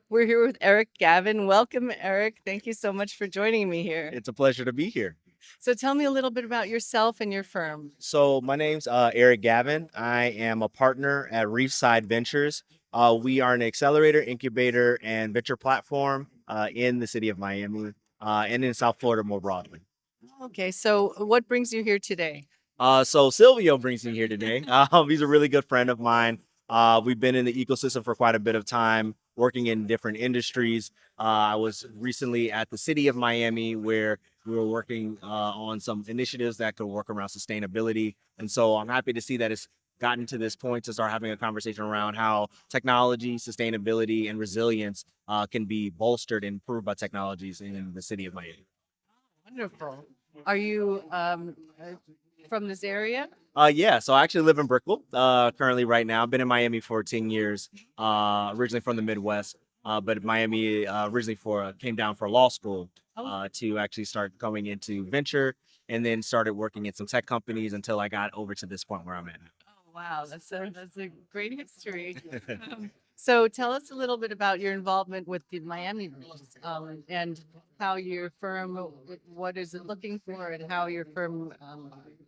We're here with Erick Gavin. Welcome, Erick. Thank you so much for joining me here. It's a pleasure to be here. So tell me a little bit about yourself and your firm. So my name's Eric Gavin. I am a partner at Reefside Ventures. We are an accelerator, incubator, and venture platform in the city of Miami and in South Florida more broadly. Okay, so what brings you here today? So Silvio brings me here today. He's a really good friend of mine. We've been in the ecosystem for quite a bit of time, working in different industries. I was recently at the city of Miami where we were working on some initiatives that could work around sustainability. And so I'm happy to see that it's gotten to this point to start having a conversation around how technology, sustainability, and resilience can be bolstered and improved by technologies in the city of Miami. Wonderful. Are you from this area? Yeah, so I actually live in Brickell, currently right now. I've been in Miami for 10 years, originally from the Midwest, but Miami originally came down for law school to actually start going into venture and then started working in some tech companies until I got over to this point where I'm at. Oh, wow, that's a great history. So tell us a little bit about your involvement with the Miami Beach, and how your firm, what is it looking for, and how your firm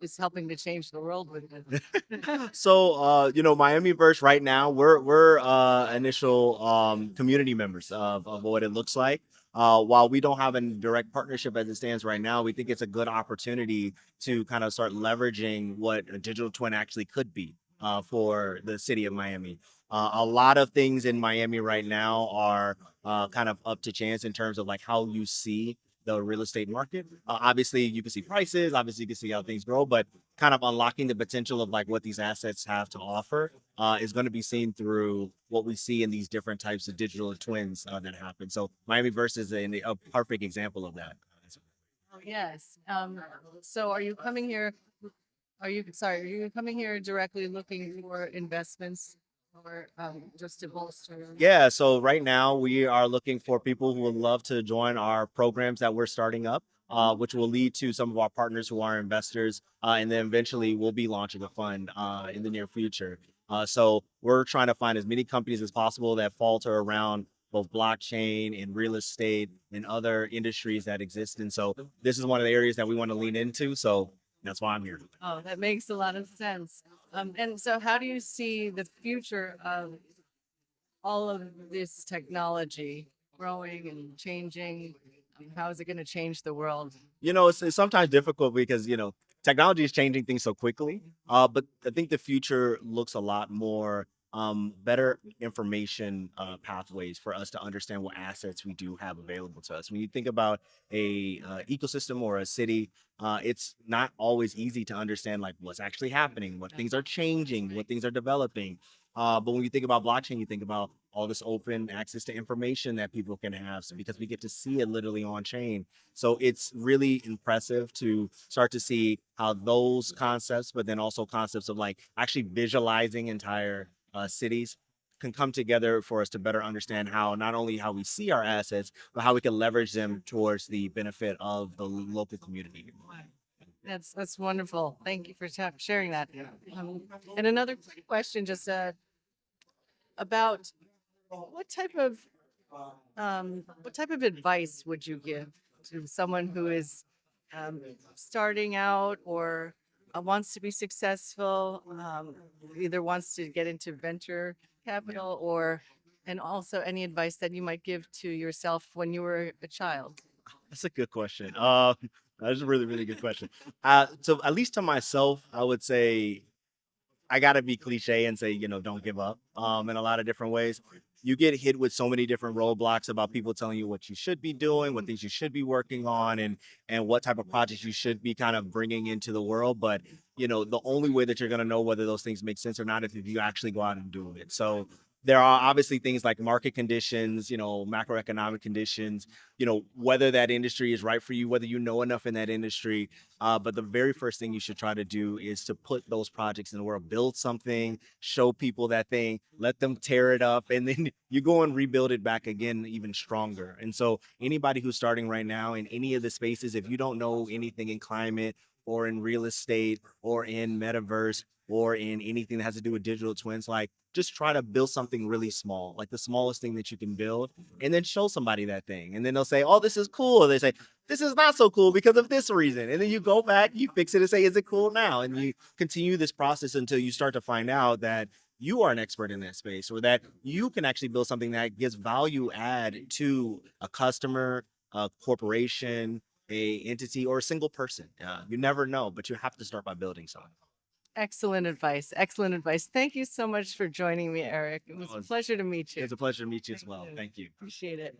is helping to change the world with it. So, Miami Verse right now, we're initial community members of what it looks like. While we don't have a direct partnership as it stands right now, we think it's a good opportunity to kind of start leveraging what a digital twin actually could be for the city of Miami. A lot of things in Miami right now are kind of up to chance in terms of like how you see the real estate market. Obviously, you can see prices. Obviously, you can see how things grow, but kind of unlocking the potential of like what these assets have to offer is going to be seen through what we see in these different types of digital twins that happen. So Miami Versus is a perfect example of that. Oh, yes. So are you coming here? Are you coming here directly looking for investments or just to bolster? Yeah, so right now we are looking for people who would love to join our programs that we're starting up, which will lead to some of our partners who are investors, and then eventually we'll be launching a fund in the near future. So we're trying to find as many companies as possible that falter around both blockchain and real estate and other industries that exist. And so this is one of the areas that we want to lean into. So that's why I'm here. Oh, that makes a lot of sense. And so how do you see the future of all of this technology growing and changing? How is it going to change the world? It's sometimes difficult because technology is changing things so quickly. But I think the future looks a lot more better information pathways for us to understand what assets we do have available to us. When you think about a ecosystem or a city, it's not always easy to understand like what's actually happening, what things are changing, what things are developing. But when you think about blockchain, you think about all this open access to information that people can have. So because we get to see it literally on chain, so it's really impressive to start to see how those concepts, but then also concepts of like actually visualizing entire cities can come together for us to better understand how not only how we see our assets, but how we can leverage them towards the benefit of the local community. That's wonderful. Thank you for sharing that. Um, and another quick question, just about what type of what type of advice would you give to someone who is starting out or wants to be successful, either wants to get into venture capital or, and also any advice that you might give to yourself when you were a child? That's a good question. That's a really, really good question. So at least to myself, I would say I gotta be cliche and say, don't give up. In a lot of different ways. You get hit with so many different roadblocks about people telling you what you should be doing, what things you should be working on, and what type of projects you should be kind of bringing into the world. But the only way that you're gonna know whether those things make sense or not is if you actually go out and do it. So there are obviously things like market conditions, macroeconomic conditions, whether that industry is right for you, whether you know enough in that industry, but the very first thing you should try to do is to put those projects in the world, build something, show people that thing, let them tear it up, and then you go and rebuild it back again even stronger. And so anybody who's starting right now in any of the spaces, if you don't know anything in climate or in real estate or in metaverse, or in anything that has to do with digital twins, like just try to build something really small, like the smallest thing that you can build, and then show somebody that thing. And then they'll say, oh, this is cool. Or they say, this is not so cool because of this reason. And then you go back, you fix it and say, is it cool now? And you continue this process until you start to find out that you are an expert in that space, or that you can actually build something that gives value add to a customer, a corporation, a entity, or a single person. You never know, but you have to start by building something. Excellent advice. Excellent advice. Thank you so much for joining me, Eric. It was Oh, a pleasure to meet you. It's a pleasure to meet you as Thank well. you. Thank you. Appreciate it.